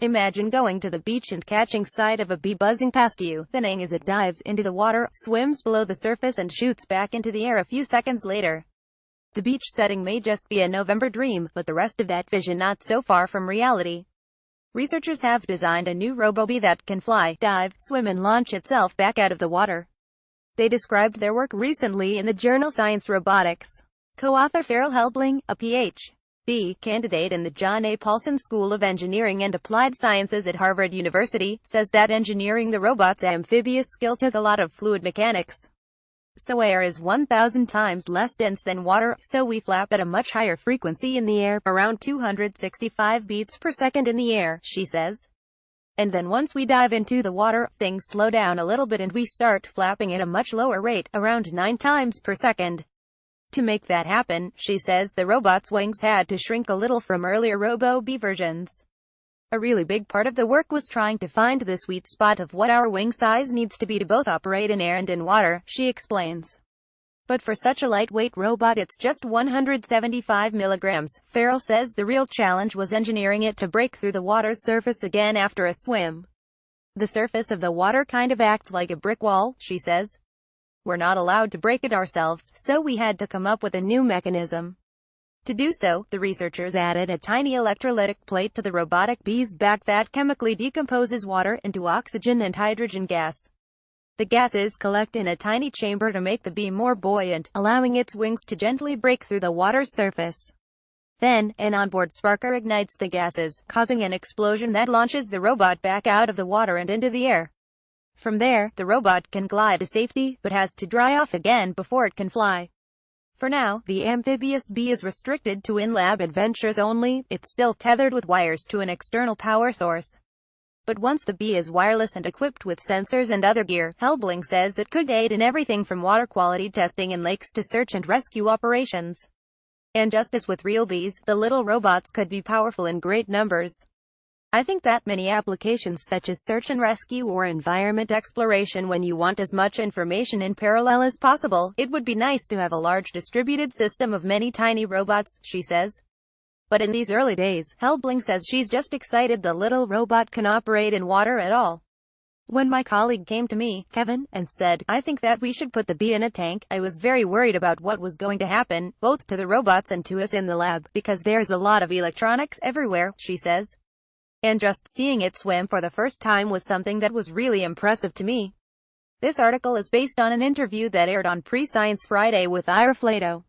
Imagine going to the beach and catching sight of a bee buzzing past you, then as it dives into the water, swims below the surface and shoots back into the air a few seconds later. The beach setting may just be a November dream, but the rest of that vision not so far from reality. Researchers have designed a new robo-bee that can fly, dive, swim and launch itself back out of the water. They described their work recently in the journal Science Robotics. Co-author Farrell Helbling, a Ph.D. candidate in the John A. Paulson School of Engineering and Applied Sciences at Harvard University, says that engineering the robot's amphibious skill took a lot of fluid mechanics. So air is 1,000 times less dense than water, so we flap at a much higher frequency in the air, around 265 beats per second in the air, she says. And then once we dive into the water, things slow down a little bit and we start flapping at a much lower rate, around 9 times per second. To make that happen, she says the robot's wings had to shrink a little from earlier robo-bee versions. A really big part of the work was trying to find the sweet spot of what our wing size needs to be to both operate in air and in water, she explains. But for such a lightweight robot it's just 175 milligrams. Farrell says the real challenge was engineering it to break through the water's surface again after a swim. The surface of the water kind of acts like a brick wall, she says. We're not allowed to break it ourselves, so we had to come up with a new mechanism. To do so, the researchers added a tiny electrolytic plate to the robotic bee's back that chemically decomposes water into oxygen and hydrogen gas. The gases collect in a tiny chamber to make the bee more buoyant, allowing its wings to gently break through the water's surface. Then, an onboard sparker ignites the gases, causing an explosion that launches the robot back out of the water and into the air. From there, the robot can glide to safety, but has to dry off again before it can fly. For now, the amphibious bee is restricted to in-lab adventures only. It's still tethered with wires to an external power source. But once the bee is wireless and equipped with sensors and other gear, Helbling says it could aid in everything from water quality testing in lakes to search and rescue operations. And just as with real bees, the little robots could be powerful in great numbers. I think that many applications such as search and rescue or environment exploration, when you want as much information in parallel as possible, it would be nice to have a large distributed system of many tiny robots, she says. But in these early days, Helbling says she's just excited the little robot can operate in water at all. When my colleague came to me, Kevin, and said, I think that we should put the bee in a tank, I was very worried about what was going to happen, both to the robots and to us in the lab, because there's a lot of electronics everywhere, she says. And just seeing it swim for the first time was something that was really impressive to me. This article is based on an interview that aired on Pre-Science Friday with Ira Flato.